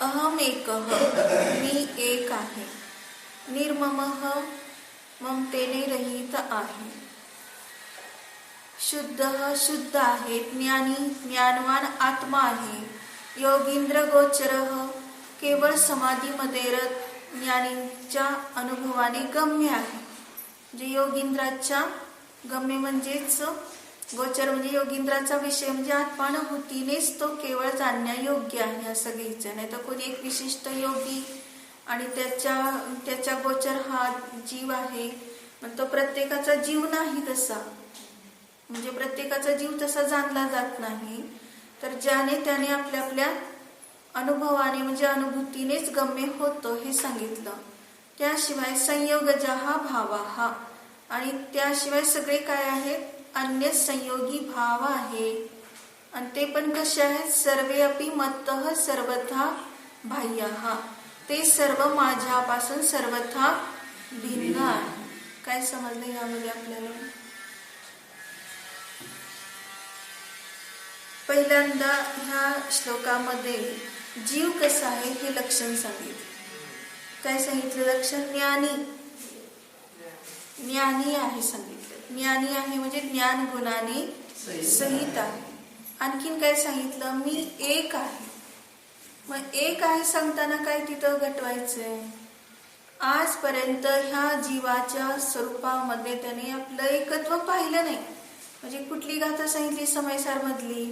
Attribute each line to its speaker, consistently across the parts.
Speaker 1: अहम एकः, मी एक आहे. निर्ममः, ममतेने रहित आहे. शुद्धः, शुद्ध आहे. ज्ञानी, ज्ञानवान आत्मा आहे. योगींद्र गोचरः, केवळ समाधीमध्ये ज्ञानींच्या अनुभवाने गम्य आहे. म्हणजे योगींद्राच्या गम्य म्हणजेच गोचर म्हणजे योगींद्राचा विषय म्हणजे आत्मानुभूतीनेच तो केवळ जाणण्यायोग्य आहे असं घ्यायचं. नाही तर कोणी एक विशिष्ट योगी आणि त्याच्या गोचर हा जीव आहे, पण तो प्रत्येकाचा जीव नाही तसा. म्हणजे प्रत्येकाचा जीव तसा जाणला जात नाही. तर ज्याने त्याने आपल्या आपल्या अनुभवाने म्हणजे अनुभूतीनेच गम्य होतो हे सांगितलं. त्याशिवाय संयोगजा हा भावा हा, आणि त्याशिवाय सगळे काय आहेत, अन्य संयोगी भाव आहे. आणि ते पण कसे आहेत, सर्वे अपि मत्तः सर्वथा बाह्यः, ते सर्व माझ्यापासून सर्वथा भिन्न आहे. काय समजलं यामध्ये आपल्याला? पहिल्यांदा ह्या श्लोकामध्ये जीव कसा आहे हे लक्षण सांगितलं. काय सांगितलं लक्षण? ज्ञानी आहे सांगितलं. ज्ञानी आहे म्हणजे ज्ञान गुणाने सहित आहे. आणखीन काय सांगितलं? मी एक आहे. मग एक आहे सांगताना काय तिथं घटवायचंय? आजपर्यंत ह्या जीवाच्या स्वरूपामध्ये त्याने आपलं एकत्व पाहिलं नाही. म्हणजे कुठली गाथा सांगितली समयसार मधली?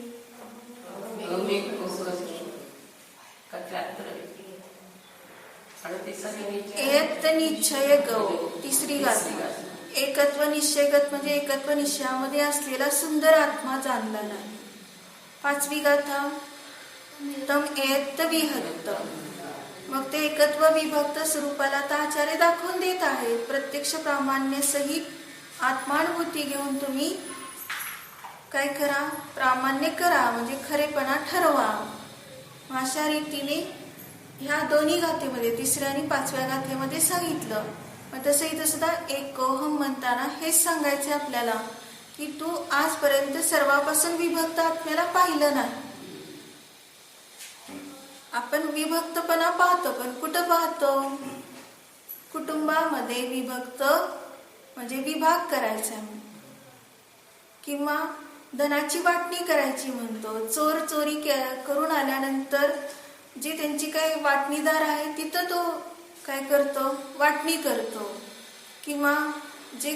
Speaker 1: एक निश्चय गौ, तिसरी गाथा. एकत्व निश्चयगत म्हणजे एकत्व निश्चयामध्ये असलेला सुंदर आत्मा जाणला नाही. पाचवी गाथा तम एत विहक्त. मग ते एकत्व विभक्त स्वरूपाला आता आचार्य दाखवून देत आहेत. प्रत्यक्ष प्रामाण्य सहित आत्मानुभूती घेऊन तुम्ही काय करा, प्रामाण्य करा म्हणजे खरेपणा ठरवा. अशा रीतीने ह्या दोन्ही गाथेमध्ये, तिसऱ्या आणि पाचव्या गाथेमध्ये सांगितलं. मग तसं इथं सुद्धा एकोहम म्हणताना हेच सांगायचं आपल्याला की तू आजपर्यंत सर्वापासून विभक्त आत्म्याला पाहिलं नाही. आपण विभक्तपणा पाहतो, पण कुठं पाहतो? कुटुंबामध्ये विभक्त म्हणजे विभाग करायचा, किंवा धनाची वाटणी करायची म्हणतो. चोर चोरी करून आल्यानंतर जे त्यांची काही वाटणीदार आहे तिथं तो काय करतो, वाटणी करतो. किंवा जे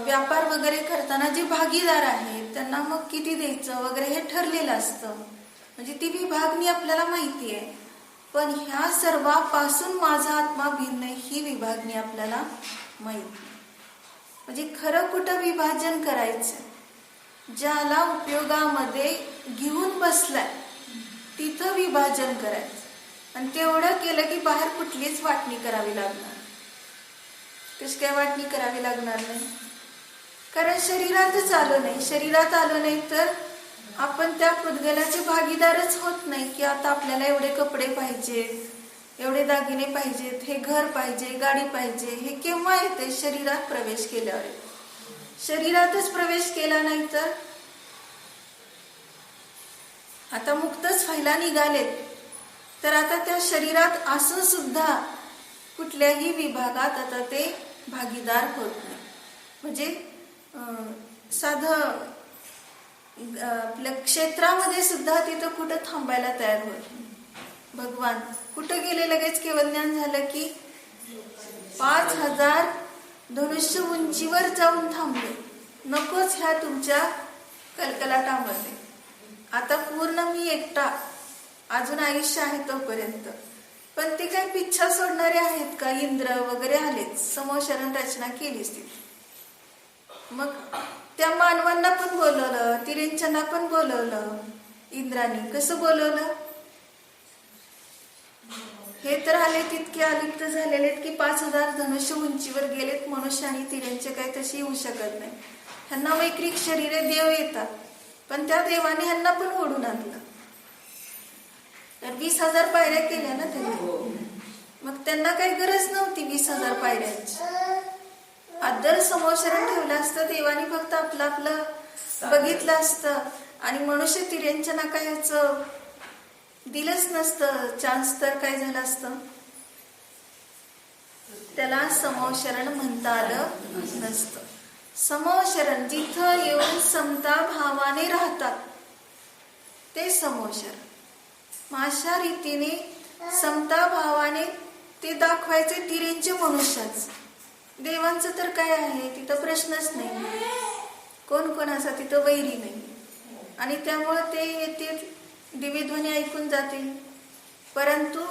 Speaker 1: व्यापार वगैरे करताना जे भागीदार आहेत त्यांना मग किती द्यायचं वगैरे हे ठरलेलं असतं. म्हणजे ती विभागणी आपल्याला माहिती आहे. पण ह्या सर्वापासून माझा आत्मा भिन्न ही विभागणी आपल्याला माहिती. म्हणजे खरं कुठं विभाजन करायचं, ज्याला उपयोगामध्ये घेऊन बसलाय तिथं विभाजन करायचं. आणि तेवढं केलं की बाहेर कुठलीच वाटणी करावी लागणार. कशी काय वाटणी करावी लागणार नाही? कारण शरीरातच आलो नाही. शरीरात आलो नाही तर आपण त्या पुद्गलाचे भागीदारच होत नाही. की आता आपल्याला एवढे कपडे पाहिजेत, एवढे दागिने पाहिजेत, हे घर पाहिजे, गाडी पाहिजे. हे केव्हा येते? शरीरात प्रवेश केल्यावर. शरीरातच प्रवेश केला नाही तर आता मुक्तच व्हायला निघालेत, तर आता त्या शरीरात असून सुद्धा कुठल्याही विभागात आता ते भागीदार होत नाही. म्हणजे साधं आपल्या क्षेत्रामध्ये सुद्धा तिथं कुठं थांबायला तयार होत नाही. भगवान कुठं गेले? लगेच केवळ ज्ञान झालं की 5000 धनुष्य उंचीवर जाऊन थांबले. नकोच ह्या तुमच्या कलकलाटामध्ये. आता पूर्ण मी एकटा, अजून आयुष्य आहे तोपर्यंत. पण ते काय पिच्छा सोडणारे आहेत का? इंद्र वगैरे आलेच, समोशरण रचना केलीच ती. मग त्या मानवांना पण बोलवलं, तिरेंच्यांना पण बोलवलं इंद्राने. कसं बोलवलं? हे तर आले तितके अलिप्त झालेले की 5000 धनुष्य उंचीवर गेलेत. मनुष्य आणि तिरेंचे काय तशी येऊ शकत नाही. ह्यांना वैक्रिक शरीरे देव येतात, पण त्या देवाने ह्यांना पण ओढून आणलं. तर 20,000 पायऱ्या केल्या ना त्यांनी. मग त्यांना काही गरज नव्हती 20,000 पायऱ्यांची. आदर समोशरण ठेवलं असतं देवाने, फक्त आपलं आपलं बघितलं असतं. आणि मनुष्य तिर्यांच्या नका याचं दिलंच नसतं चान्स तर काय झालं असतं, त्याला समोशरण म्हणता आलं नसतं. समोशरण जिथं येऊन समता भावाने राहतात ते समोशरण. अशा रीतीने समता भावाने ते दाखवायचे तिरेंचे मनुष्याच. देवांचं तर काय आहे, तिथं प्रश्नच नाही, कोण कोणाचा तिथं वैरी नाही. आणि त्यामुळं ते येतील, दिव्यध्वनी ऐकून जातील. परंतु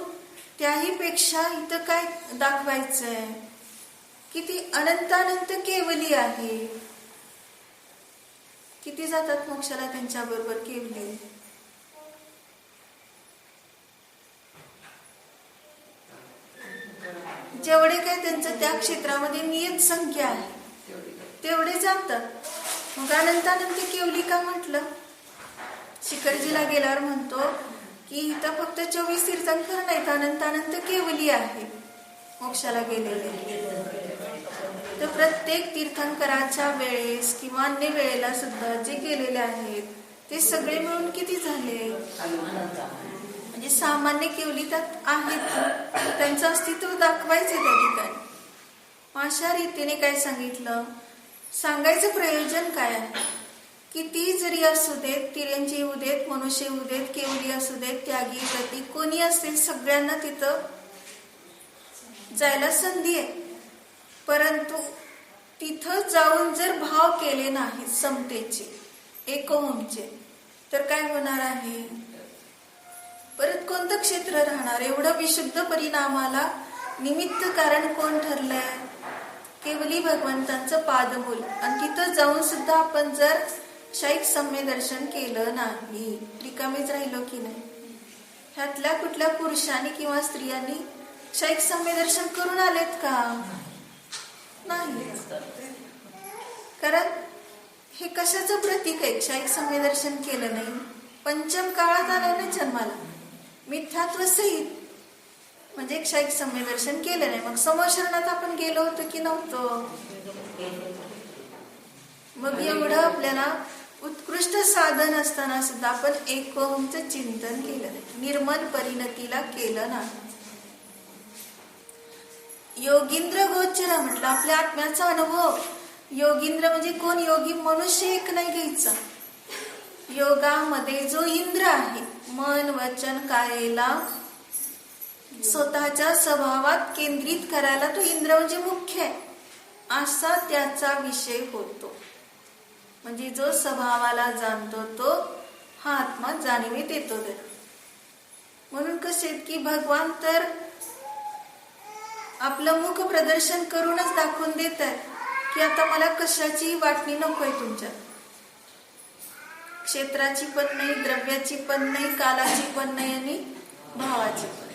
Speaker 1: त्याही पेक्षा इथं काय दाखवायचंय की ती अनंतानंत केवली आहे. किती जातात मोक्षाला त्यांच्या बरोबर केवली. जेवढे काय त्यांचं त्या क्षेत्रामध्ये नियत संख्या आहे तेवढे जातात. मग अनंतानंत केवली का म्हटलं? शिखरजीला गेल्यावर म्हणतो की इथं फक्त 24 तीर्थंकर नाहीत, अनंतानंत केवली आहे मोक्षाला गेलेले. तर प्रत्येक तीर्थंकराच्या वेळेस किंवा अन्य वेळेला सुद्धा जे गेलेले आहेत ते सगळे मिळून किती झाले? म्हणजे सामान्य केवली त्यात आहेत, त्यांचं अस्तित्व दाखवायचे त्या ठिकाणी. अशा रीतीने काय सांगितलं, सांगायचं प्रयोजन काय आहे? किती जरी असू देत, तिऱ्यांचे येऊ देत, मनुष्य येऊ देत, केवली असू देत, त्यागी प्रती कोणी असेल, सगळ्यांना तिथं जायला संधी आहे. परंतु तिथं जाऊन जर भाव केले नाही समतेचे, एकोमचे, तर काय होणार आहे? परत कोणतं क्षेत्र राहणार? एवढं विशुद्ध परिणामाला निमित्त कारण कोण ठरलंय? केवली भगवंतांचं पादमूल. आणि तिथं जाऊन सुद्धा आपण जर शैक सम्य दर्शन केलं नाही, रिकामीच राहिलो की नाही? ह्यातल्या कुठल्या पुरुषांनी किंवा स्त्रियांनी शैक सम्य दर्शन करून आलेत का? नाही. कारण हे कशाचं प्रतीक आहे? शैक सम्य दर्शन केलं नाही, पंचम काळात आलं ना जन्माला, मिथ्यात्व सहित, म्हणजे क्षयिक सम्य दर्शन केलं नाही. मग समोशरणात आपण गेलो होतो की नव्हतो? मग एवढं आपल्याला उत्कृष्ट साधन असताना सुद्धा आपण एकोमचं चिंतन केलं नाही, निर्मल परिणतीला केलं नाही. योगींद्र गोचर म्हटलं, आपल्या आत्म्याचा अनुभव. योगींद्र म्हणजे कोण? योगी मनुष्य एक नाही घ्यायचा. योगामध्ये जो इंद्र आहे, मन वचन कायेला स्वतःच्या स्वभावात केंद्रित करायला तो इंद्र म्हणजे मुख्य आहे, असा त्याचा विषय होतो. म्हणजे जो स्वभावाला जाणतो तो हा आत्मा जाणीवीत येतो. म्हणून कसे की भगवान तर आपलं मुख प्रदर्शन करूनच दाखवून देत आहे की आता मला कशाची वाटणी नकोय तुमच्या. क्षेत्राची पण नाही, द्रव्याची पण नाही, कालाची पण नाही आणि भावाची पण.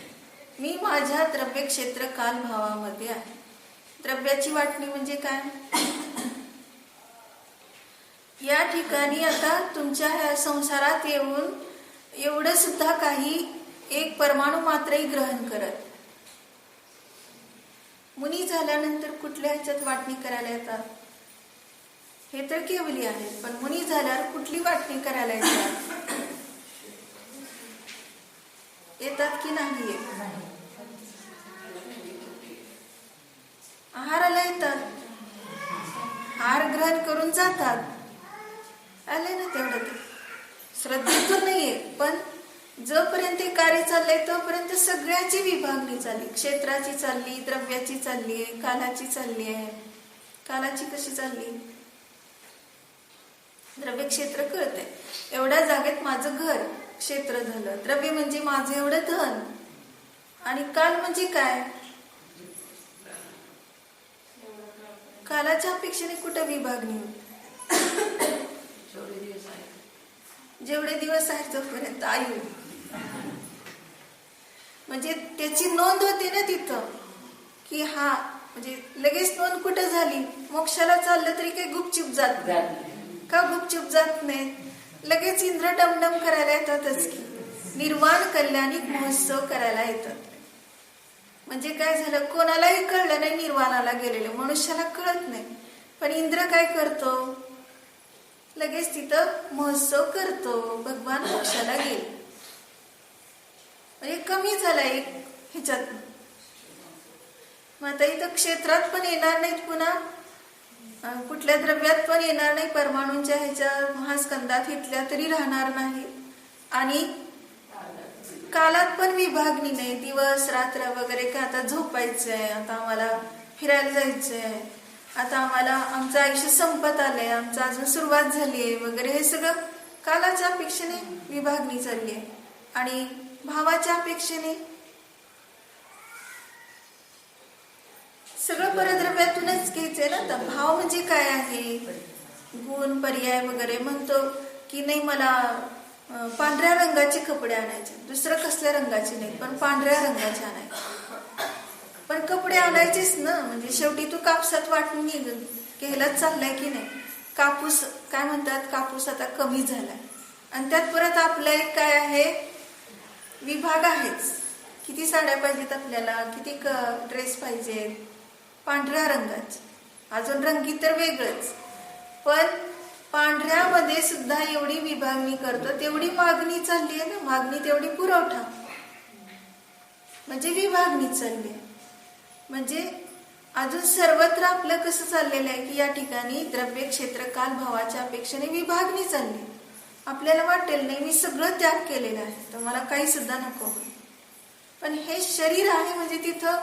Speaker 1: मी माझ्या द्रव्य क्षेत्र काल भावामध्ये आहे. द्रव्याची वाटणी म्हणजे काय? या ठिकाणी आता तुमच्या ह्या संसारात येऊन एवढं सुद्धा काही एक परमाणू मात्रही ग्रहण करत. मुनी झाल्यानंतर कुठल्या ह्याच्यात वाटणी करायला येतात? हे तर केवली आहे, पण मुनी झाल्यावर कुठली वाटणी करायला येतात? येतात की नाही येत? आहाराला येतात, आहार ग्रहण करून जातात, आले ना तेवढं. ते श्रद्धेतून नाहीये, पण जोपर्यंत कार्य चाललंय तोपर्यंत सगळ्याची विभागणी चालली. क्षेत्राची चालली, द्रव्याची चालली आहे, कालाची चालली आहे. कालाची कशी चालली? द्रव्य क्षेत्र कळतंय, एवढ्या जागेत माझं घर क्षेत्र झालं. द्रव्य म्हणजे माझं एवढं धन. आणि काल म्हणजे काय? कालाच्या अपेक्षेने कुठं विभागणी होती? जेवढे दिवस आहेत तोपर्यंत आयु. म्हणजे त्याची नोंद होते ना तिथं की हा, म्हणजे लगेच नोंद कुठं झाली? मोक्षाला चाललं तरी काही गुपचूप जात का? गुपचूप जात नाही, लगेच इंद्र डमडम करायला येतातच की. निर्वाण कल्याणिक महोत्सव करायला येतात. म्हणजे काय झालं? कोणालाही कळलं नाही निर्वाणाला गेलेलं, मनुष्याला कळत नाही, पण इंद्र काय करतो? लगेच तिथं महोत्सव करतो. भगवान मोक्षाला गेले. म्हणजे कमी झाला एक ह्याच्यात. मग आता इथं क्षेत्रात पण येणार नाहीत, पुन्हा कुठल्या द्रव्यात पण येणार नाही, परमाणूंच्या ह्याच्या महास्कंदात इथल्या तरी राहणार नाही. आणि कालात पण विभागणी नाही, दिवस रात्र वगैरे. का आता झोपायचंय, आता आम्हाला फिरायला जायचंय, आता आम्हाला आमचं आयुष्य संपत आलंय, आमचं अजून सुरुवात झालीये वगैरे, हे सगळं कालाच्या अपेक्षेने विभागणी चालली आहे. आणि भावाच्या अपेक्षेने सगळं परद्रव्यातूनच घ्यायचंय ना. तर भाव म्हणजे काय आहे, गुण पर्याय वगैरे म्हणतो की नाही मला पांढऱ्या रंगाचे कपडे आणायचे, दुसरं कसल्या रंगाचे नाही पण पांढऱ्या रंगाचे आणायचे. पण कपडे आणायचेच ना, म्हणजे शेवटी तू कापसात वाटून घ्यायलाच चाललाय की नाही. कापूस काय म्हणतात, कापूस आता कमी झालाय आणि त्यात परत आपलं एक काय आहे, विभाग आहेच. किती साड्या पाहिजेत आपल्याला, किती ड्रेस पाहिजेत, पांढऱ्या रंगाचे, अजून रंगीत तर वेगळंच. पण पांढऱ्यामध्ये सुद्धा एवढी विभागणी करतो, तेवढी मागणी चालली आहे ना, मागणी तेवढी पुरवठा, म्हणजे विभागणी चालली आहे. म्हणजे अजून सर्वत्र आपलं कसं चाललेलं आहे की या ठिकाणी द्रव्य क्षेत्र काल भावाच्या अपेक्षेने विभागणी चालली. आपल्याला वाटेल नाही मी सगळं त्याग केलेलं आहे, तर मला काही सुद्धा नको. पण हे शरीर आहे म्हणजे तिथं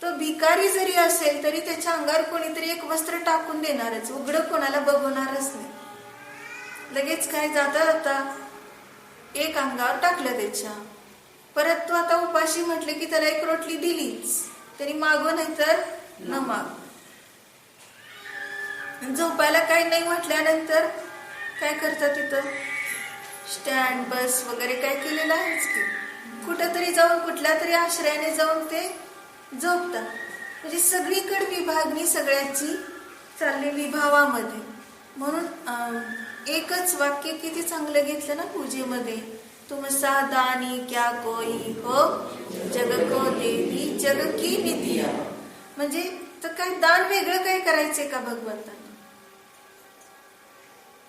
Speaker 1: तो भिकारी जरी असेल तरी त्याच्या अंगावर कोणीतरी एक वस्त्र टाकून देणारच, उघडं कोणाला बघवणारच नाही. लगेच काय जाता जाता एक अंगावर टाकलं त्याच्या, परत तो आता उपाशी म्हटले की त्याला एक रोटली दिलीच तरी मागो नाही तर न माग. झोपायला काही नाही म्हटल्यानंतर काय करतात, तिथं स्टँड बस वगैरे काय केलेलं आहेच की, कुठंतरी जाऊन कुठल्या तरी आश्रयाने जाऊन ते झोपतात. म्हणजे सगळीकडे विभागणी सगळ्याची चालली विभावामध्ये. म्हणून एकच वाक्य किती चांगलं घेतलं ना पूजेमध्ये, तुम सादानी क्या कोई हो जग को देवी जग की विद्या. म्हणजे तर काय दान वेगळं काय करायचंय का भगवंतांना,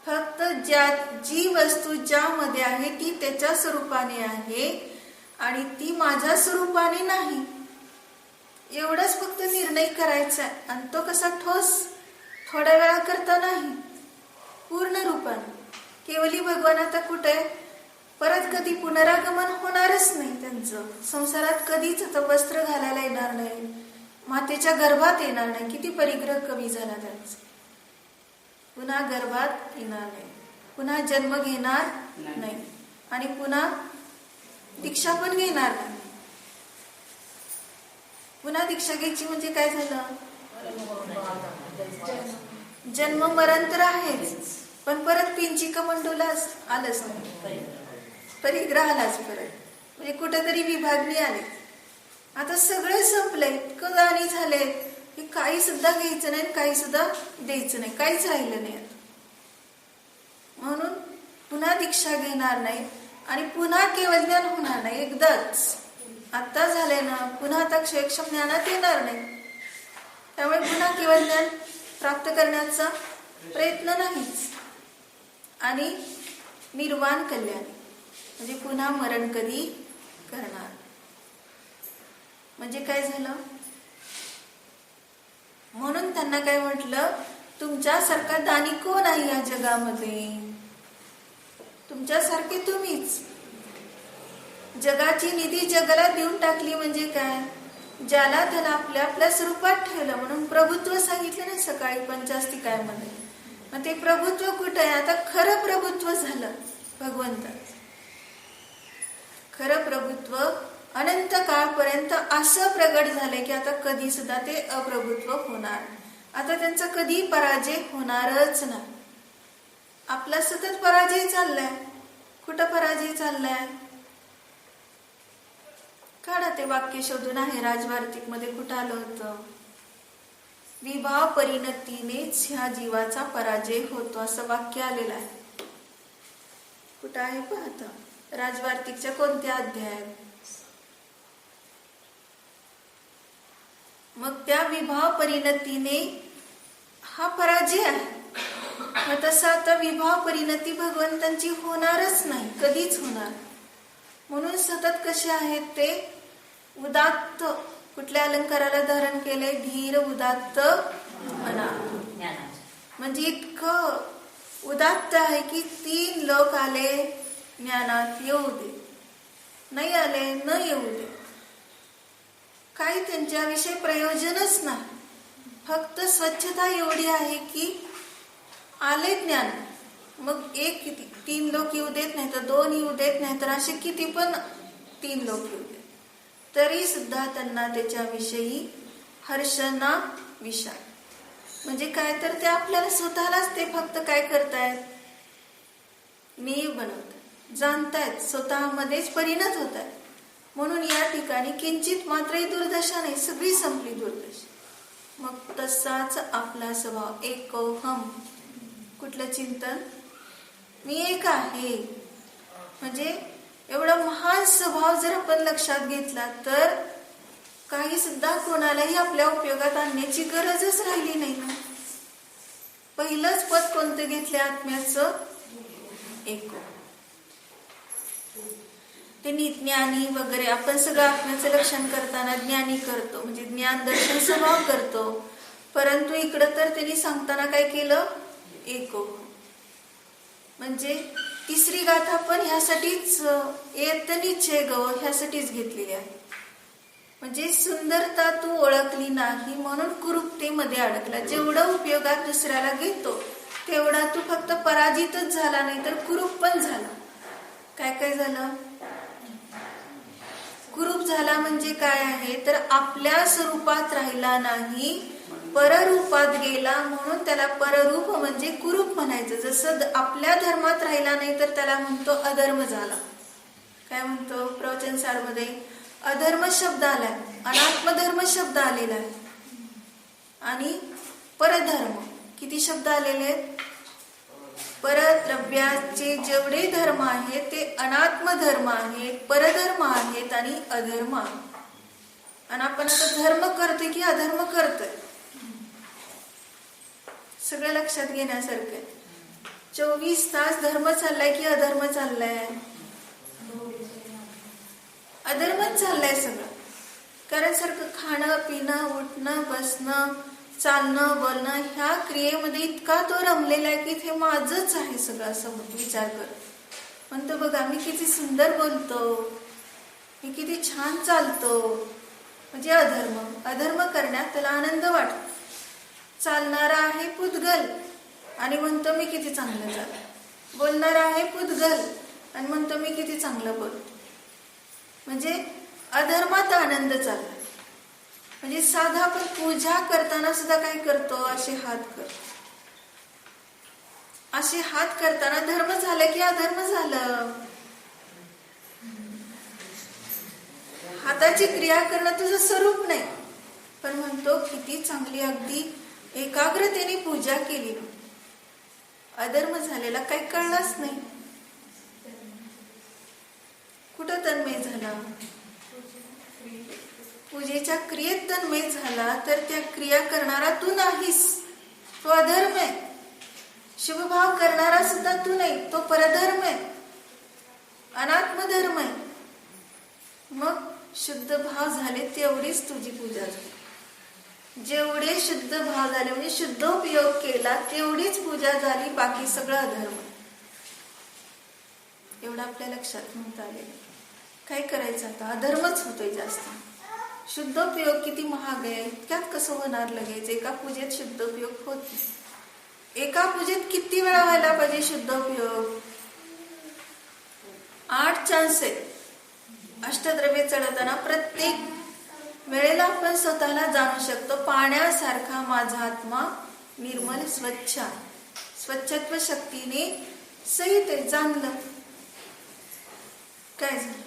Speaker 1: फक्त जी वस्तू ज्यामध्ये आहे ती त्याच्या स्वरूपाने आहे आणि ती माझ्या स्वरूपाने नाही, एवढाच फक्त निर्णय करायचा. आणि तो कसा ठोस थोड्या वेळा करता नाही, पूर्ण रूपाने. केवली भगवान आता कुठे, परत कधी पुनरागमन होणारच नाही त्यांचं. संसारात कधीच आता वस्त्र घालायला येणार नाही, मातेच्या गर्भात येणार नाही. किती परिग्रह कमी झाला त्यांचा. पुन्हा गर्भात येणार नाही, पुन्हा जन्म घेणार नाही आणि पुन्हा दीक्षा पण घेणार नाही. पुन्हा दीक्षा घ्यायची म्हणजे काय झालं, जन्म मरण तर आहेच, पण परत पिंचिक मंडूला आलंच नाही, परिग्रहालाच परत. म्हणजे कुठेतरी विभागणी आली. आता सगळे संपलंय, कदानी झाले की काही सुद्धा घ्यायचं नाही, काही सुद्धा द्यायचं नाही, काहीच राहिलं नाही. म्हणून पुन्हा दीक्षा घेणार नाही आणि पुन्हा केवळ ज्ञान होणार नाही. एकदाच आता झाले ना, पुन्हा आता क्षेक्षम ज्ञानात येणार नाही. त्यामुळे पुन्हा केवळ ज्ञान प्राप्त करण्याचा प्रयत्न नाहीच. आणि निर्वाण कल्याण म्हणजे पुन्हा मरण कधी करणार. म्हणजे काय झालं, म्हणून त्यांना काय म्हटलं, तुमच्यासारखा दानी कोण आहे या जगामध्ये, तुमच्यासारखे तुम्हीच. जगाची निधी जगाला देऊन टाकली म्हणजे काय, ज्याला त्याला आपल्या आपल्या स्वरूपात ठेवलं. म्हणून प्रभुत्व सांगितलं ना सकाळी पंचास्तिकामध्ये. मग ते प्रभुत्व कुठं आहे, आता खरं प्रभुत्व झालं भगवंताचं. खरं प्रभुत्व अनंत काळपर्यंत असं प्रगट झालंय की आता कधी सुद्धा ते अप्रभुत्व होणार. आता त्यांचा कधी पराजय होणारच नाही. आपला सतत पराजय चाललाय. कुठं पराजय चाललाय, काढा ते वाक्य शोधून आहे राजवार्तिक मध्ये कुठं आलं होतं, विभाव परिणतीनेच ह्या जीवाचा पराजय होतो असं वाक्य आलेलं आहे. कुठं आहे पाहता, राजवार्तिकच्या कोणत्या अध्यायात. मग त्या विभाव परिणतीने हा पराजय आहे. मग तसं आता विभाव परिणती भगवंतांची होणारच नाही, कधीच होणार. म्हणून सतत कसे आहेत ते उदात्त. कुठल्या अलंकाराला धारण केले? धीर उदात्त अनाथ. म्हणजे इतकं उदात्त आहे की 3 लोक आले ज्ञानात येऊ दे, नाही आले न येऊ दे, काही त्यांच्याविषयी प्रयोजनच नाही. फक्त स्वच्छता एवढी आहे की आले ज्ञान, मग 3 लोक येऊ देत नाही तर 2 येऊ देत नाही तर असे किती पण 3 लोक येऊ देत, तरी सुद्धा त्यांना त्याच्याविषयी हर्ष ना विषाद. म्हणजे काय तर ते आपल्याला स्वतःलाच ते फक्त काय करतायत? मी बनवतायत, जाणतायत, स्वतःमध्येच परिणत होत आहेत. म्हणून या ठिकाणी किंचित मात्रही दुर्दशा नाही, सगळी संपली दुर्दशा. मग तसाच आपला स्वभाव एकोहम. कुठलं चिंतन? मी एक आहे. म्हणजे एवढा महान स्वभाव जर आपण लक्षात घेतला तर काही सुद्धा कोणालाही आपल्या उपयोगात आणण्याची गरजच राहिली नाही ना. पहिलंच पद कोणतं घेतलं आत्म्याचं? एको. ते ज्ञानी वगैरे आपण सगळं आत्म्याचं लक्षण करताना ज्ञानी करतो, म्हणजे ज्ञान दर्शन स्वभाव करतो. परंतु इकडं तर त्यांनी सांगताना काय केलं? एको. म्हणजे तिसरी गाथा पण ह्यासाठीच येतनिच्छे गव ह्यासाठीच घेतलेली आहे. म्हणजे सुंदरता तू ओळखली नाही म्हणून कुरूपतेमध्ये अडकला. जेवढं उपयोगात दुसऱ्याला घेतो तेवढा तू फक्त पराजितच झाला नाही तर कुरूप पण झाला. काय काय झालं? कुरूप झाला म्हणजे काय आहे तर आपल्या स्वरूपात राहिला नाही, पररूपात गेला, म्हणून त्याला पररूप म्हणजे कुरूप म्हणायचं. जसं आपल्या धर्मात राहिला नाही तर त्याला म्हणतो अधर्म झाला. काय म्हणतो? प्रवचन सारमध्ये अधर्म शब्द आलाय, अनात्मधर्म शब्द आलेला आहे आणि परधर्म किती शब्द आलेले आहेत? परद्रव्याचे जेवढे धर्म आहेत ते अनात्मधर्म आहेत, परधर्म आहेत आणि अधर्म आहे. आणि आपण आता धर्म करतोय की अधर्म करतोय? सगळं लक्षात घेण्यासारखं आहे. 24 तास धर्म चाललाय की अधर्म चाललाय? अधर्मच चाललाय सगळं. कारण सारखं खाणं पिणं उठणं बसणं चालणं बोलणं ह्या क्रियेमध्ये इतका तो रमलेला आहे की हे माझंच आहे सगळं असं विचार कर. म्हणतो बघा मी किती सुंदर बोलतो, मी किती छान चालतो. म्हणजे अधर्म. अधर्म करण्यात त्याला आनंद वाटतो. चालणारा आहे पुद्गल आणि म्हणतो मी किती चांगलं चालतो. बोलणारा आहे पुद्गल आणि म्हणतो मी किती चांगलं बोलतो. म्हणजे अधर्मात आनंद चालला. म्हणजे साधा आपण पूजा करताना सुद्धा काय करतो? असे हात करतो. असे हात करताना धर्म झालं की अधर्म झालं? हाताची क्रिया करणं तुझं स्वरूप नाही, पण म्हणतो किती चांगली अगदी एकाग्रतेने पूजा केली. अधर्म झालेला काही कळलाच नाही. कुठं तन्मय झाला? पूजेच्या क्रियेत तन्मय झाला तर त्या क्रिया करणारा तू नाहीस, तो अधर्म आहे. शुभभाव करणारा सुद्धा तू नाही, तो परधर्म आहे, अनात्मधर्म आहे. मग शुद्ध भाव झाले तेवढीच तुझी पूजा झाली. जेवढे शुद्ध भाव झाले म्हणजे शुद्ध उपयोग केला तेवढीच पूजा झाली, बाकी सगळं अधर्म. एवढं आपल्या लक्षात म्हणता आले. काय करायचं आता? अधर्मच होतोय जास्त. शुद्धोपयोग किती महाग आहे, त्यात कसं होणार लगेच? एका पूजेत शुद्धोपयोग होत नाही. एका पूजेत किती वेळा व्हायला पाहिजे शुद्धोपयोग? 8 चान्स आहे. अष्टद्रव्य चढवताना प्रत्येक वेळेला आपण स्वतःला जाणू शकतो. पाण्यासारखा माझा आत्मा निर्मल स्वच्छ आहे. स्वच्छत्व शक्तीने सहित आहे. जाणलं काय झालं?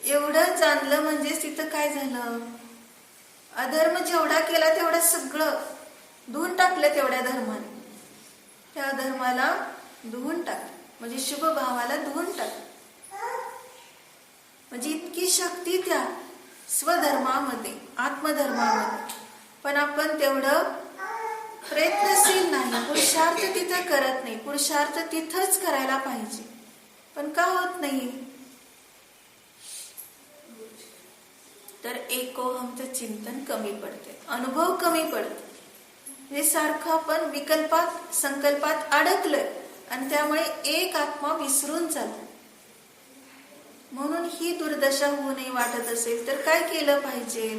Speaker 1: एवढं जाणलं म्हणजे तिथं काय झालं? अधर्म जेवढा केला तेवढा सगळं धुवून टाकलं. तेवढ्या धर्माने त्या धर्माला धुवून टाकलं, म्हणजे शुभ भावाला धुवून टाकलं. म्हणजे इतकी शक्ती त्या स्वधर्मामध्ये आत्मधर्मामध्ये. पण आपण तेवढं प्रयत्नशील नाही, पुरुषार्थ तिथं करत नाही. पुरुषार्थ तिथंच करायला पाहिजे, पण का होत नाही? तर एकोहमचं चिंतन कमी पडते, अनुभव कमी पडते. हे सारखं आपण विकल्पात संकल्पात अडकलोय आणि त्यामुळे एक आत्मा विसरून चालतो. म्हणून ही दुर्दशा होऊ नये वाटत असेल तर काय केलं पाहिजे,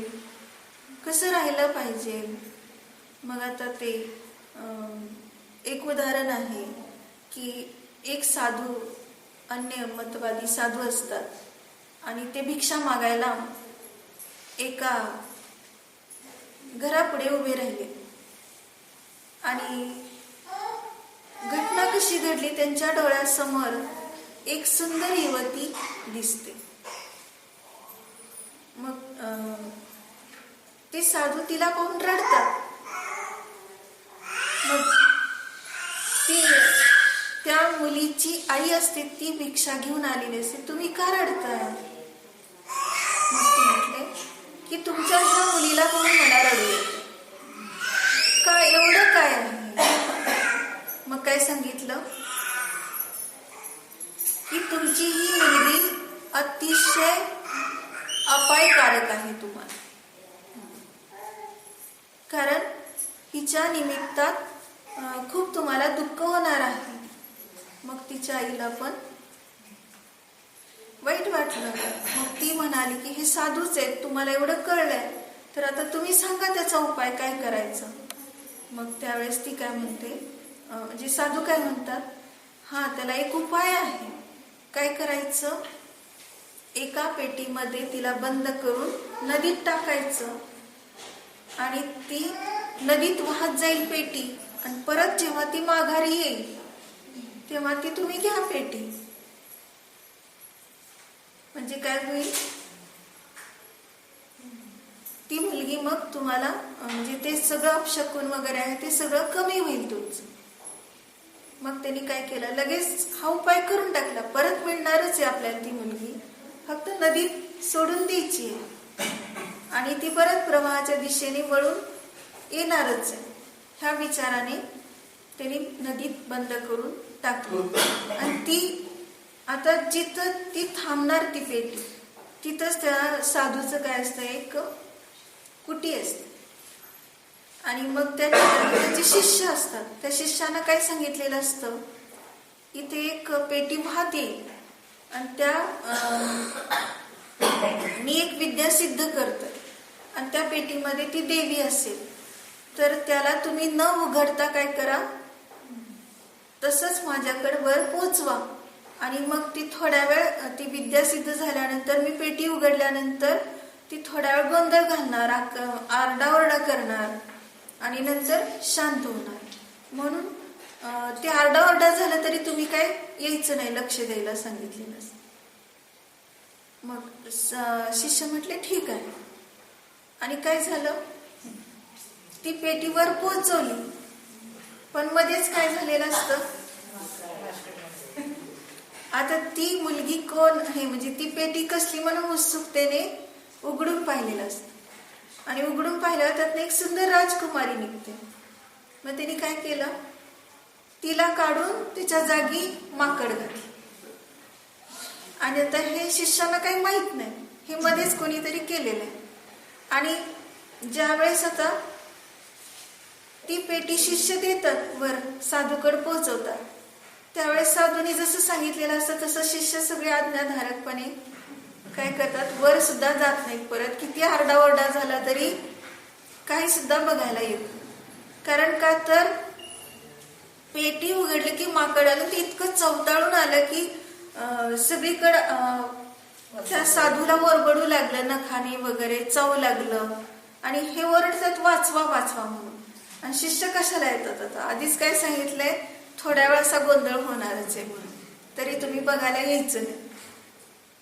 Speaker 1: कसं राहिलं पाहिजे. मग आता ते एक उदाहरण आहे की एक साधू, अन्य मतवादी साधू असतात आणि ते भिक्षा मागायला एका घरापुढे उभे राहिले आणि घटना कशी घडली, त्यांच्या डोळ्यासमोर एक सुंदर युवती दिसते. मग ते साधू तिला पाहून रडतात. मग ती त्या मुलीची आई असते, ती भिक्षा घेऊन आलेली असते. तुम्ही का रडताय? मग ती म्हटले की तुमच्या ह्या मुलीला पाहून मला रडू येते. का एवढं काय आहे? मग काय सांगितलं की तुमची ही मुलगी अतिशय अपायकारक आहे तुम्हाला, कारण हिच्या निमित्तात खूप तुम्हाला दुःख होणार आहे. मग तिच्या आईला पण वाईट वाटलं. मग ती म्हणाली की हे साधूच आहेत, तुम्हाला एवढं कळलंय तर आता तुम्ही सांगा त्याचा उपाय काय करायचा. मग त्यावेळेस ती काय म्हणते, म्हणजे साधू काय म्हणतात, हा त्याला एक उपाय आहे. काय करायचं, एका पेटीमध्ये तिला बंद करून नदीत टाकायचं आणि ती नदीत वाहत जाईल पेटी, आणि परत जेव्हा ती माघारी येईल तेव्हा ती तुम्ही घ्या पेटी. म्हणजे काय होईल, ती मुलगी मग तुम्हाला म्हणजे ते सगळं अपशकुन वगैरे आहे ते सगळं कमी होईल तुमचं. मग त्यांनी काय केलं, लगेच हा उपाय करून टाकला. परत मिळणारच आहे आपल्याला ती मुलगी, फक्त नदीत सोडून द्यायची आहे आणि ती परत प्रवाहाच्या दिशेने वळून येणारच आहे. ह्या विचाराने त्यांनी नदीत बंद करून टाकली. आणि ती आता जिथं ती थांबणार ती पेटी, तिथंच त्या साधूचं काय असतं, एक कुटी असते. आणि मग त्या ठिकाणी त्याचे शिष्य असतात. त्या शिष्यानं काय सांगितलेलं असतं, इथे एक पेटी वाहते आणि त्या मी एक विद्या सिद्ध करतोय आणि त्या पेटीमध्ये ती देवी असेल, तर त्याला तुम्ही न उघडता काय करा, तसंच माझ्याकडे वर पोचवा. आणि मग ती थोड्या वेळ, ती विद्या सिद्ध झाल्यानंतर मी पेटी उघडल्यानंतर ती थोड्या वेळ गोंधळ घालणार, आरडाओरडा करणार आणि नंतर शांत होणार. म्हणून ते आरडाओरडा झालं तरी तुम्ही काय यायचं नाही, लक्ष द्यायला सांगितलेलं. मग शिष्य म्हटले ठीक आहे. आणि काय झालं, ती पेटीवर पोहोचवली, पण मध्येच काय झालेलं असतं, आता ती मुलगी कोण आहे, म्हणजे ती पेटी कसली म्हणून उत्सुकतेने उघडून पाहिलेलं असतं. आणि उघडून पाहिल्यावर त्यातनं एक सुंदर राजकुमारी निघते. मग त्यांनी काय केलं, तिला काढून तिच्या जागी माकड घातली. आणि आता हे शिष्याला काही माहित नाही, हे मध्येच कोणीतरी केलेलं आहे. आणि ज्या वेळेस आता ती पेटी शिष्य देतात वर साधूकडे पोहोचवतात, त्यावेळेस साधूने जसं सांगितलेलं असतं तसं शिष्य सगळे आज्ञाधारकपणे काय करतात, वर सुद्धा जात नाहीत. परत किती आरडाओरडा झाला तरी काही सुद्धा बघायला येत नाही. कारण का तर पेटी उघडली की माकड आलं, ते इतकं चवताळून आलं की सगळीकडं त्या साधूला ओरबडू लागलं, नखाने वगैरे चव लागलं. आणि हे ओरडतात वाचवा वाचवा म्हणून. आणि शिष्य कशाला येतात, आता आधीच काय सांगितलंय, थोड्या वेळ असा गोंधळ होणारच आहे म्हणून, तरी तुम्ही बघायला यायचं नाही.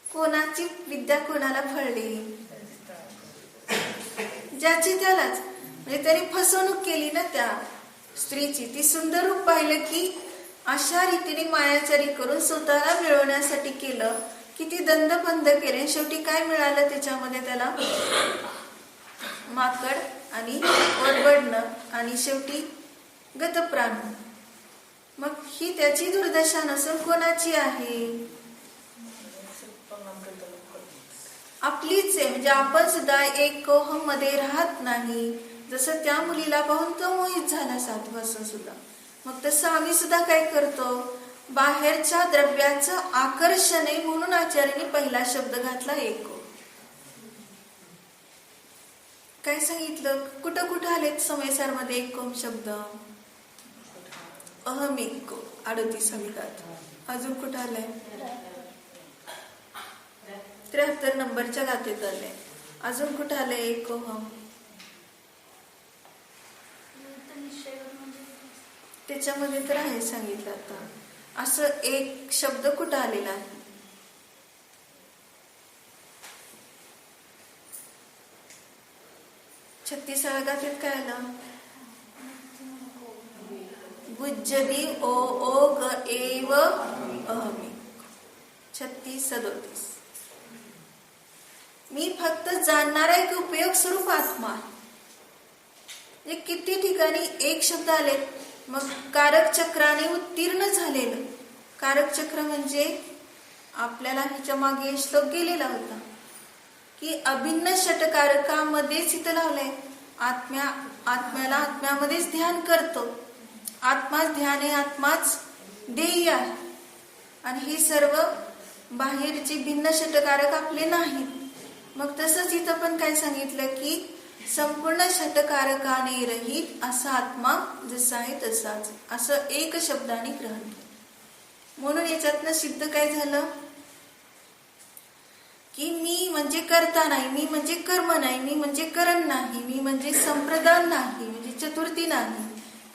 Speaker 1: कोणाची विद्या कोणाला फळली, ज्याची त्यालाच. म्हणजे त्यांनी फसवणूक केली ना त्या स्त्रीची. ती सुंदर रूप पाहिलं की अशा रीतीने मायाचारी करून स्वतःला मिळवण्यासाठी केलं, किती दंडबंद केले. शेवटी काय मिळालं त्याच्यामध्ये त्याला, माकड आणि ओरबडणं आणि शेवटी गतप्राण. मग ही त्याची दुर्दशा नसून कोणाची आहे, आपलीच आहे, म्हणजे आपण सुद्धा एक कोहम मध्ये राहत नाही. जसं त्या मुलीला पाहून तो मोहित झाला साधू असं सुद्धा. मग तसं आम्ही सुद्धा काय करतो, बाहेरच्या द्रव्याचं आकर्षण आहे म्हणून आचार्यांनी पहिला शब्द घातला एको. काय सांगितलं, कुठं कुठं आलेत समयसारमध्ये एकोम शब्द, अहम एको 38 गात. अजून कुठं आलंय, 73 नंबरच्या गाथेत आले. अजून कुठं आलंय एकोहम, त्याच्यामध्ये तर आहे सांगितलं. आता असं एक शब्द कुठं आलेला आहे, 36व्या गाथेत काय आलं, बुज्जदी ओ ओ ग एव अहमी. 36-37. मी फक्त जाणणारा एक उपयोग स्वरूप आत्मा. किती ठिकाणी एक शब्द आले. मग कारक चक्राने उत्तीर्ण झालेलं, कारक चक्र म्हणजे आपल्याला ह्याच्या मागे श्लोक गेलेला होता की अभिन्न षटकारकामध्येच इथं लावलंय. आत्म्याला आत्म्यामध्येच ध्यान करतो. आत्माच ध्यान आहे, आत्माच ध्येय आहे. आणि हे सर्व बाहेरचे भिन्न षटकारक आपले नाहीत. मग तसंच इथं पण काय सांगितलं की संपूर्ण षटकारकाने रहित असा आत्मा जसा आहे तसाच, असं एक शब्दाने ग्रहण केलं. म्हणून याच्यातनं सिद्ध काय झालं की मी म्हणजे कर्ता नाही, मी म्हणजे कर्म नाही, मी म्हणजे करण नाही, मी म्हणजे संप्रदान नाही, म्हणजे चतुर्थी नाही,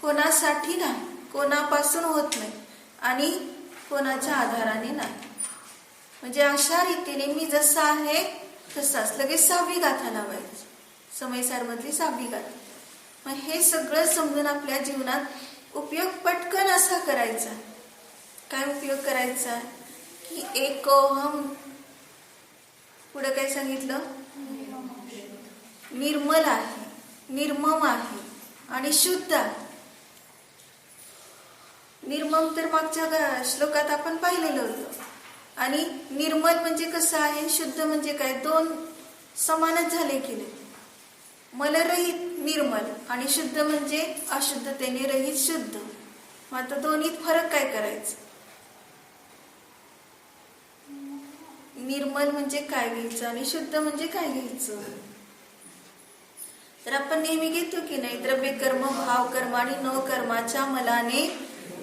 Speaker 1: कोणासाठी नाही, कोणापासून होत नाही आणि कोणाच्या आधाराने नाही. म्हणजे अशा रीतीने मी जसा आहे तसाच. लगेच 6वी गाथा लावायची, समयसार मधली 6वी गाथा. मग हे सगळं समजून आपल्या जीवनात उपयोग पटकन असा करायचा. काय उपयोग करायचा की एकोहम, पुढे काय सांगितलं, निर्मल आहे, निर्मम आहे आणि शुद्ध आहे. निर्मम तर मागच्या श्लोकात आपण पाहिलेलं होतं. आणि निर्मल म्हणजे कसं आहे, शुद्ध म्हणजे काय, दोन समानच झाले की नाही. मलरहित निर्मल आणि शुद्ध म्हणजे अशुद्धतेने रहित शुद्ध. मग आता दोन्हीत फरक काय करायचा, निर्मल म्हणजे काय घ्यायचं आणि शुद्ध म्हणजे काय घ्यायचं. तर आपण नेहमी घेतो की नाही, द्रव्य कर्म भाव कर्म आणि न कर्माच्या मलाने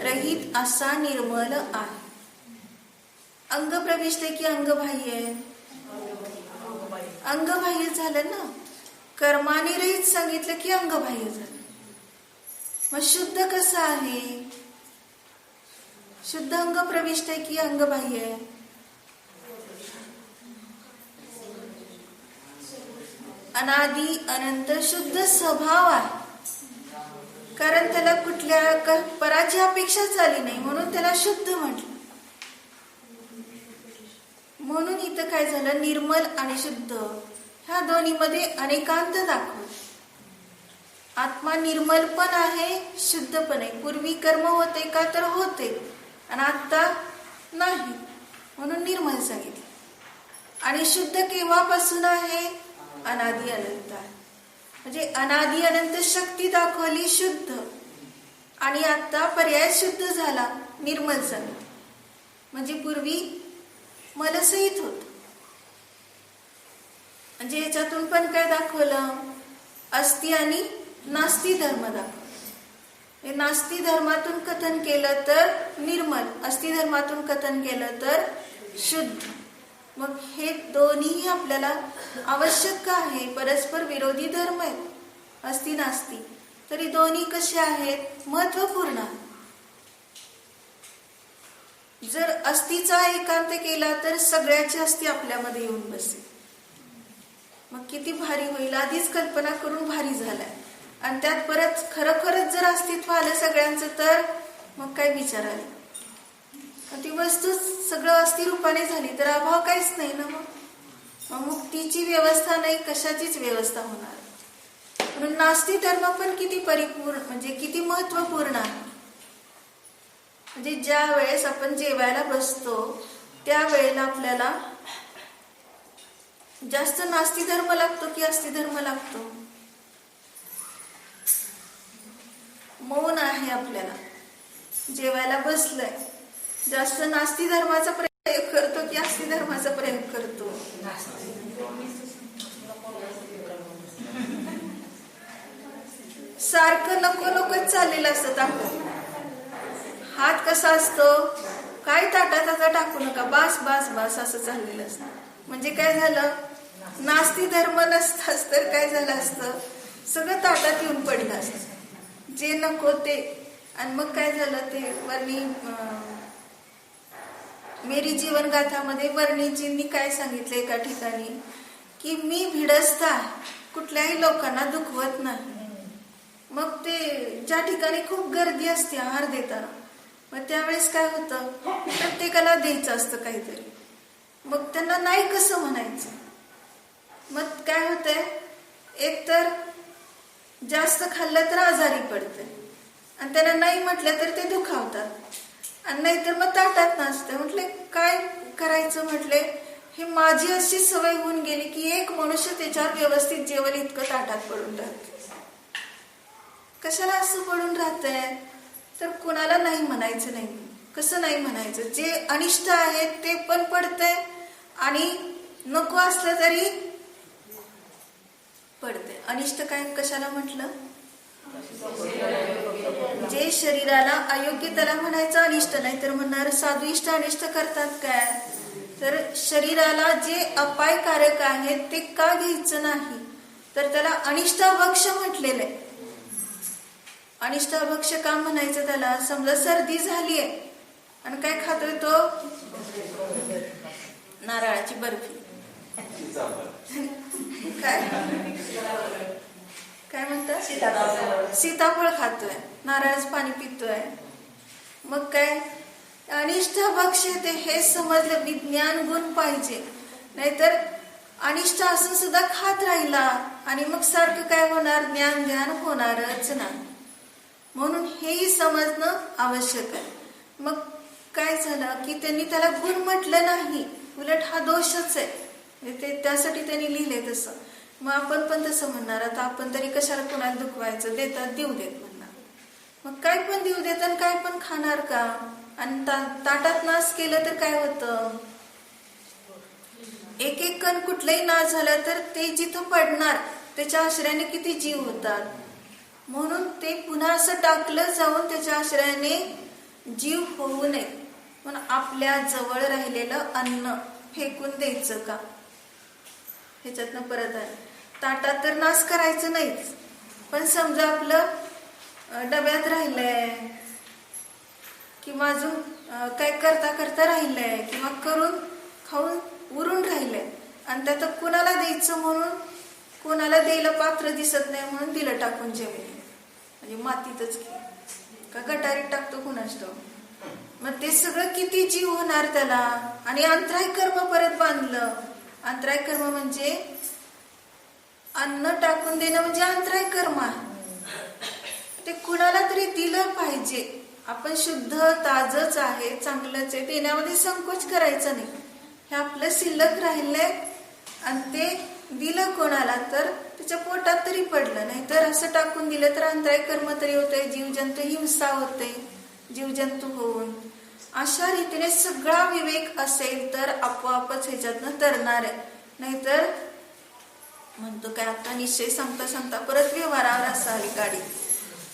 Speaker 1: रहित असा निर्मल आहे. अंग प्रविष्ट की अंगबाह्य, अंगबाह्य झालं ना. कर्माने रहित सांगितलं की अंगबाह्य झालं. मग शुद्ध कसं आहे, शुद्ध अंग प्रविष्ट आहे की अंगबाह्य आहे, अनादि अनंत शुद्ध स्वभाव आहे. कारण त्याला कुठल्या पराची अपेक्षा झाली नाही म्हणून त्याला शुद्ध म्हटलं. म्हणून इथं काय झालं, निर्मल आणि शुद्ध ह्या दोन्हीमध्ये अनेकांत दाखवलं. आत्मा निर्मल पण आहे, शुद्ध पण आहे. पूर्वी कर्म होते का तर होते आणि आता नाही म्हणून निर्मल सांगितलं. आणि शुद्ध केव्हापासून आहे, अनादि अनंत आहे. म्हणजे अनादि अनंत शक्ती दाखवली शुद्ध, आणि आता पर्याय शुद्ध झाला, निर्मल सांगितलं. म्हणजे पूर्वी मलसहित होत. म्हणजे याच्यातून पण काय दाखवलं, अस्ति आणि नास्ती धर्म दाखवला. नास्ती धर्मातून कथन केलं तर निर्मल, अस्ति धर्मातून कथन केलं तर शुद्ध. मग हे दोन्ही आपल्याला आवश्यक आहे. परस्पर विरोधी धर्म आहेत, अस्ति नास्ती, तरी दोन्ही कसे आहेत, महत्वपूर्ण आहेत. जर अस्तिचा एकांत केला तर सगळ्याची अस्ति आपल्यामध्ये येऊन बसेल. मग किती भारी होईल. आधीच कल्पना करून भारी झालाय आणि त्यात परत खरोखरच जर अस्तित्व आलं सगळ्यांचं तर मग काय विचार आले. ती वस्तू सगळं अस्थिरूपाने झाली तर अभाव काहीच नाही ना. मग मुक्तीची व्यवस्था नाही, कशाचीच व्यवस्था होणार. म्हणून नास्ती धर्म पण किती परिपूर्ण, म्हणजे किती महत्वपूर्ण आहे. म्हणजे ज्या वेळेस आपण जेवायला बसतो त्यावेळेला आपल्याला जास्त नास्ती धर्म लागतो की आस्ती धर्म लागतो? मौन आहे आपल्याला, जेवायला बसलंय, जास्त नास्ती धर्माचा प्रयोग करतो की आस्ती धर्माचा प्रयोग करतो? सारखं नको नकोच चाललेलं असतं ताटात. हात कसा असतो, काय ताटात आता टाकू नका, बास बास बास असं चाललेलं असतं. म्हणजे काय झालं, नास्ती धर्म नसताच तर काय झालं असतं, सगळं ताटात येऊन पडलं असतं, जे नको ते. आणि मग काय झालं, ते वर्णी मेरी जीवन गाथामध्ये वर्णीजींनी काय सांगितलं एका ठिकाणी, की मी भिडस्त आहे, कुठल्याही लोकांना दुखवत नाही. मग ते ज्या ठिकाणी खूप गर्दी असते आहार देताना, मग त्यावेळेस काय होतं, प्रत्येकाला द्यायचं असतं काहीतरी, मग त्यांना नाही कसं म्हणायचं. मग काय होतंय, एकतर जास्त खाल्लं तर आजारी पडते, आणि त्यांना नाही म्हटलं तर ते दुखावतात, आणि नाहीतर मग ताटात नसते. म्हटले काय करायचं, म्हटले हे माझी अशी सवय होऊन गेली की एक मनुष्य त्याच्यावर व्यवस्थित जेवण इतकं ताटात पडून राहते. कशाला असं पडून राहतंय, तर कुणाला नाही म्हणायचं नाही. कसं नाही म्हणायचं, जे अनिष्ट आहे ते पण पडतंय आणि नको असलं तरी पडते. अनिष्ट काय कशाला म्हटलं, जे शरीराला अयोग्य त्याला म्हणायचं अनिष्ट, नाही तर म्हणणार साधू इष्ट अनिष्ट करतात काय, तर शरीराला जे अपायकारक आहे ते का घ्यायचं नाही, तर त्याला अनिष्टाभक्ष म्हटलेलं आहे. अनिष्टाभक्ष का म्हणायचं त्याला, समजा सर्दी झालीये आणि काय खातोय तो, नारळाची बर्फी, काय काय म्हणतात, सीताफळ खातोय, नारळाचं पाणी पितोय. मग काय अनिष्ट भक्ष ते हे समजलं, विज्ञान गुण पाहिजे, नाहीतर अनिष्ट असून सुद्धा खात राहिला आणि मग सारखं काय होणार, ज्ञान ध्यान होणारच नाही. म्हणून हेही समजणं आवश्यक आहे. मग काय झालं की त्यांनी त्याला गुण म्हटलं नाही, उलट हा दोषच आहे, ते त्यासाठी त्यांनी लिहिलंय तसं. मग आपण पण तसं म्हणणार, आता आपण तरी कशाला कोणाला दुखवायचं, देतात देऊ देत म्हणणार. मग काय पण देऊ देत आणि काय पण खाणार का, आणि ताटात नाश केलं तर काय होतं, एक एक कण कुठलाही नाश झाला तर ते जिथं पडणार त्याच्या आश्रयाने किती जीव होतात. म्हणून ते पुन्हा असं टाकलं जाऊन त्याच्या आश्रयाने जीव होऊ नये म्हणून आपल्या जवळ राहिलेलं अन्न फेकून द्यायचं का, ह्याच्यातनं परत आहे. ताटात तर नाश करायचं नाहीच, पण समजा आपलं डब्यात राहिलंय किंवा अजून काय करता करता राहिलंय किंवा करून खाऊन उरून राहिलंय, आणि त्यात कुणाला द्यायचं म्हणून कोणाला द्यायला पात्र दिसत नाही म्हणून दिलं टाकून जेवण, म्हणजे मातीतच का गटारीत टाकतो कुणाच ठाऊक. मग ते सगळं किती जीव होणार त्याला. आणि अंतराय कर्म परत बांधलं. अंतराय कर्म म्हणजे अन्न टाकून देणं म्हणजे अंतराय कर्म आहे. ते कुणाला तरी दिलं पाहिजे. आपण शुद्ध ताजच आहे, चांगलंच आहे, देण्यामध्ये संकोच करायचा नाही. हे आपलं शिल्लक राहिलंय आणि ते दिलं कोणाला तर त्याच्या पोटात तरी पडलं, नाही तर असं टाकून दिलं तर अंतराय कर्म तरी होतंय, जीवजंतू हिंसा होते, जीवजंतू होऊन. अशा रीतीने सगळा विवेक असेल तर आपोआपच ह्याच्यातनं तरणार आहे. नाहीतर म्हणतो काय आता निश्चय सांगता सांगता परत व्यवहारावर असावी गाडी.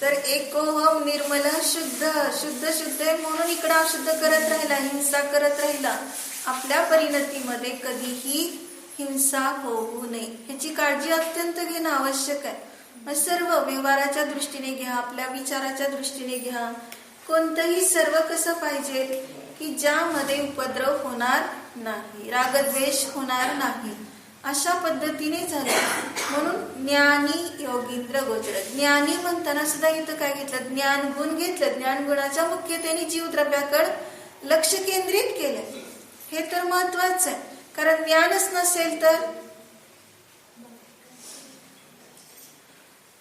Speaker 1: तर एकोहम निर्मल शुद्ध शुद्ध शुद्ध आहे म्हणून इकडं अशुद्ध करत राहिला, हिंसा करत राहिला. आपल्या परिणतीमध्ये कधीही हिंसा होऊ नये ह्याची काळजी अत्यंत घेणं आवश्यक आहे. सर्व व्यवहाराच्या दृष्टीने घ्या, आपल्या विचाराच्या दृष्टीने घ्या. कोणतंही सर्व कसं पाहिजे की ज्यामध्ये उपद्रव होणार नाही, रागद्वेष होणार नाही, अशा पद्धतीने झाले. म्हणून ज्ञानी योगींद्र गोचर. ज्ञानी म्हणताना सुद्धा इथं काय घेतलं, ज्ञान गुण घेतलं. ज्ञान गुणाच्या मुख्यतेने जीवद्रव्याकडे लक्ष केंद्रित केलं. हे तर महत्वाचं आहे, कारण ज्ञानच नसेल तर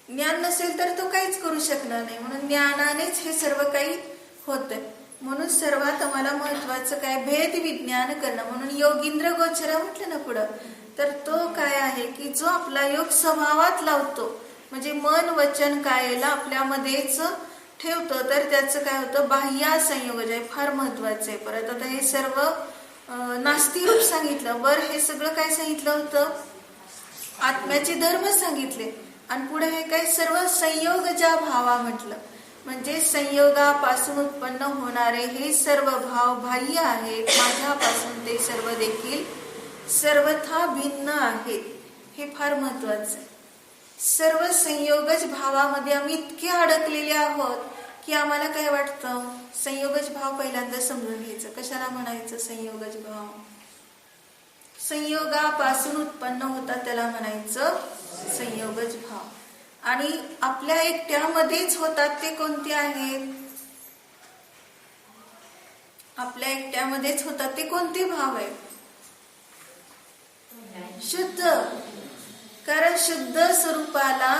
Speaker 1: ज्ञान नसेल तर तो काहीच करू शकणार नाही. म्हणून ज्ञानानेच हे सर्व काही होतंय. म्हणून सर्वात आम्हाला महत्वाचं काय, भेद विज्ञान करणं. म्हणून योगींद्र गोचर म्हटलं ना पुढं, तर तो काय आहे की जो आपला योग स्वभावात लावतो, म्हणजे मन वचन कायेला आपल्यामध्येच ठेवतो, तर त्याचं काय होतं, बाह्य संयोग जे फार महत्वाचं आहे. परत आता हे सर्व नास्ती रूप सांगितलं. बरं, हे सगळं काय सांगितलं होतं, आत्म्याचे धर्म सांगितले. आणि पुढे हे काय, सर्व संयोग ज्या भावा म्हटलं, म्हणजे संयोगापासून उत्पन्न होणारे हे सर्व भाव बाह्य आहेत, माझ्यापासून ते सर्व देखील सर्वथा भिन्न आहेत. हे फार महत्वाचं आहे. सर्व संयोगज भावामध्ये आम्ही इतके अडकलेले आहोत की आम्हाला काय वाटतं, संयोगज भाव पहिल्यांदा समजून घ्यायचं. कशाला म्हणायचं संयोगज भाव? संयोगापासून उत्पन्न होतात त्याला म्हणायचं संयोगज भाव. आणि आपल्या एकट्यामध्येच होतात ते कोणते आहेत? आपल्या एकट्यामध्येच होतात ते कोणते भाव आहेत? शुद्ध. कारण शुद्ध स्वरूपाला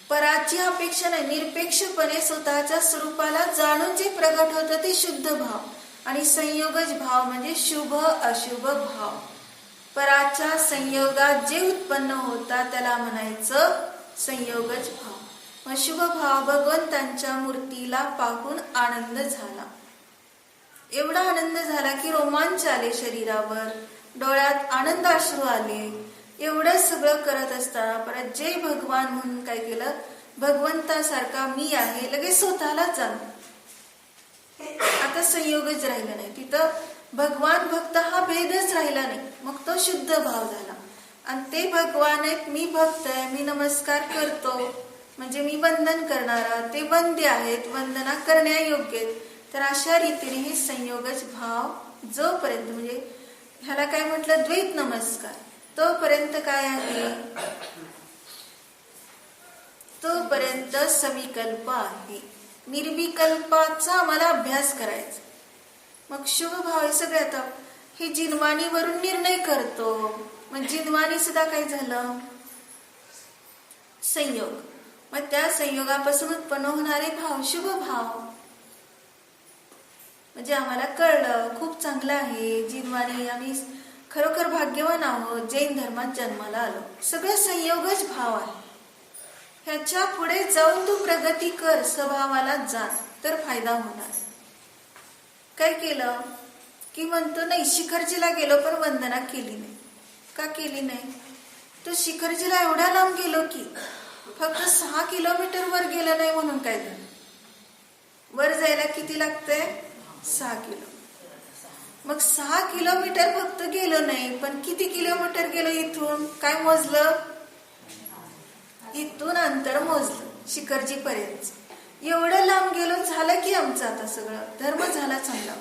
Speaker 1: पराची अपेक्षा नाही, निरपेक्षपणे स्वतःच्या स्वरूपाला जाणून जे प्रगट होतं ते शुद्ध भाव. आणि संयोगज भाव म्हणजे शुभ अशुभ भाव. पराच्या संयोगात जे उत्पन्न होतात त्याला म्हणायचं संयोगज भाव. मग शुभ भाव, भगवंतांच्या मूर्तीला पाहून आनंद झाला. एवढा आनंद झाला की रोमांच आले शरीरावर, डोळ्यात आनंदाश्रू आले. एवढं सगळं करत असताना परत जय भगवान म्हणून काय केलं, भगवंतासारखा मी आहे लगेच स्वतःला जाणलं. आता संयोगच राहिला नाही, तिथं भगवान भक्त हा भेदच राहिला नाही. मग तो शुद्ध भाव झाला. आणि ते भगवान आहेत, मी भक्त आहे, मी नमस्कार करतो, म्हणजे मी वंदन करणारा, ते वंद्य आहेत, वंदना करण्यायोग्य आहेत. तर अशा रीतीने हे संयोगच भाव जोपर्यंत, म्हणजे ह्याला काय म्हटलं, द्वैत नमस्कार, तोपर्यंत काय आहे, तोपर्यंत सविकल्प आहे. निर्विकल्पाचा आम्हाला अभ्यास करायचा. मग शुभ भाव हे सगळ्यात हे जिनवाणीवरून निर्णय करतो. मग जिनवाणी सुद्धा काय झालं, संयोग. मग त्या संयोगापासून उत्पन्न होणारे भाव शुभ भाव. म्हणजे आम्हाला कळलं खूप चांगलं आहे, जिनवाणी आम्ही खरोखर भाग्यवान आहोत, जैन धर्मात जन्माला आलो. सगळं संयोगच भाव आहे. ह्याच्या पुढे जाऊन तू प्रगती कर, स्वभावाला जा, तर फायदा होणार. काय केलं की म्हणतो नाही, शिखरजीला गेलो पण वंदना केली नाही. का केली नाही? तो शिखरजीला एवढ्या लांब गेलो की फक्त 6 किलोमीटर वर गेलं नाही म्हणून काय झालं, वर जायला किती लागतंय, 6 किलो. मग 6 किलोमीटर फक्त गेलो नाही, पण किती किलोमीटर गेलो इथून, काय मोजलं, इथून अंतर मोजलं शिखरजी पर्यंत. एवढं लांब गेलो, झालं की आमचं आता सगळं धर्म झाला चांगला.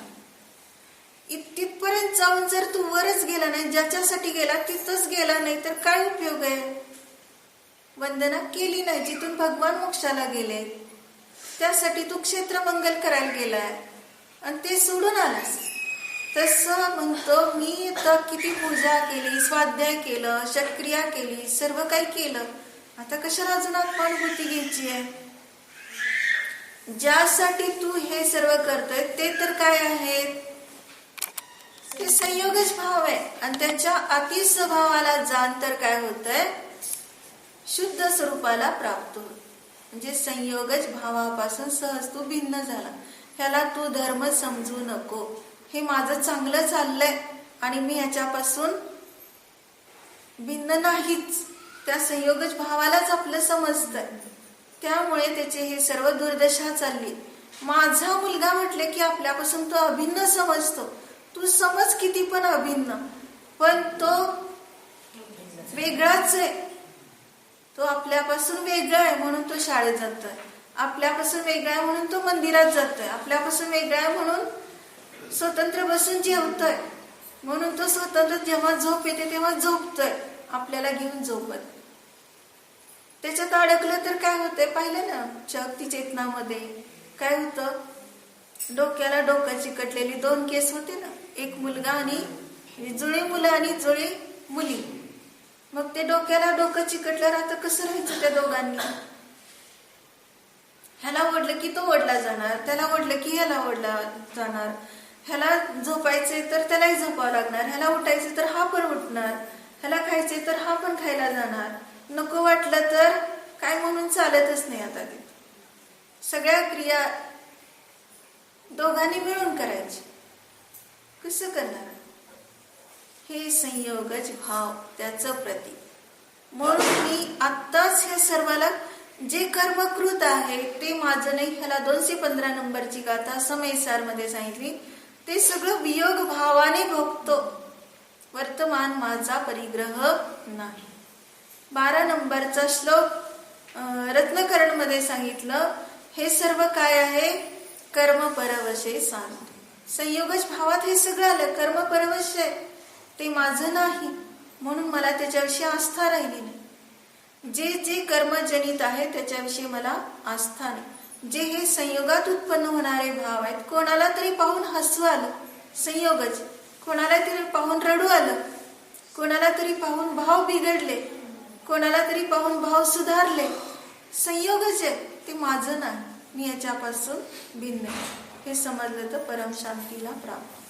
Speaker 1: तिथपर्यंत जाऊन जर तू वरच गेला नाही, ज्याच्यासाठी गेला तिथंच गेला नाही, तर काय उपयोग आहे? वंदना केली नाही, जिथून भगवान मोक्षाला गेले त्यासाठी तू क्षेत्र मंगल करायला गेलाय आणि ते सोडून आलास. तसं म्हणतो मी तर किती पूजा केली, स्वाध्याय केलं, शक्रिया केली, सर्व काही केलं, आता कशाला अजून आत्मानुभूती घ्यायची आहे? ज्यासाठी तू हे सर्व करतोय ते तर काय आहेत, ते संयोगच भाव आहे. आणि त्याच्या अति स्वभावाला जाण तर काय होतंय, शुद्ध स्वरूपाला प्राप्त होत. म्हणजे संयोगच भावापासून सहज तू भिन्न झाला. ह्याला तू धर्म समजू नको, हे माझं चांगलं चाललंय आणि मी ह्याच्यापासून भिन्न नाहीच. त्या संयोगच भावालाच आपलं समजतंय, त्यामुळे त्याचे हे सर्व दुर्दशा चालली. माझा मुलगा म्हटले की आपल्यापासून तो अभिन्न समजतो. तू समज किती पण अभिन्न, पण तो वेगळाच आहे. तो आपल्यापासून वेगळा आहे म्हणून तो शाळेत जातोय, आपल्यापासून वेगळा आहे म्हणून तो मंदिरात जातोय, आपल्यापासून वेगळा आहे म्हणून स्वतंत्र बसून जेवतोय, म्हणून तो स्वतंत्र जेव्हा झोप येते तेव्हा झोपतोय, आपल्याला घेऊन झोपत. त्याच्यात अडकलं तर काय होतंय पाहिलं ना, शक्ती चेतनामध्ये काय होतं, डोक्याला डोकं चिकटलेली 2 केस होते ना, एक मुलगा आणि जुळे मुलं आणि जुळे मुली. मग ते डोक्याला डोकं चिकटल्यावर आता कसं राहायचं त्या दोघांनी? ह्याला ओढलं की तो ओढला जाणार, त्याला ओढलं की ह्याला ओढला जाणार. ह्याला झोपायचे तर त्यालाही झोपावं लागणार, ह्याला उठायचे तर हा पण उठणार, ह्याला खायचे तर हा पण खायला जाणार, नको वाटलं तर काय म्हणून चालतच नाही. आता ते सगळ्या क्रिया दोघांनी मिळून करायची. कसं करणार? हे संयोगच भाव, त्याचं प्रतीक. म्हणून मी आत्ताच हे सर्वाला जे कर्मकृत आहे ते माझं नाही, ह्याला 215 नंबरची गाथा समयसार मध्ये सांगितली. ते सगळं वियोग भावाने भोगतो, वर्तमान माझा परिग्रह नाही. 12 नंबरचा श्लोक रत्नकरण मध्ये सांगितलं. हे सर्व काय आहे? कर्म परवशे सांगते. संयोगच भावात हे सगळं आलं. कर्म परवश आहे, ते माझं नाही, म्हणून मला त्याच्याविषयी आस्था राहिली नाही. जे जे कर्मजनित आहे त्याच्याविषयी मला आस्था नाही. जे हे संयोगात उत्पन्न होणारे भाव आहेत, कोणाला तरी पाहून हसू आलं, संयोगच. कोणाला तरी पाहून रडू आलं, कोणाला तरी पाहून भाव बिघडले, कोणाला तरी पाहून भाव सुधारले, संयोगच आहे, ते माझं नाही, मी याच्यापासून भिन्न आहे. हे समजलं तर परम शांतीला प्राप्त.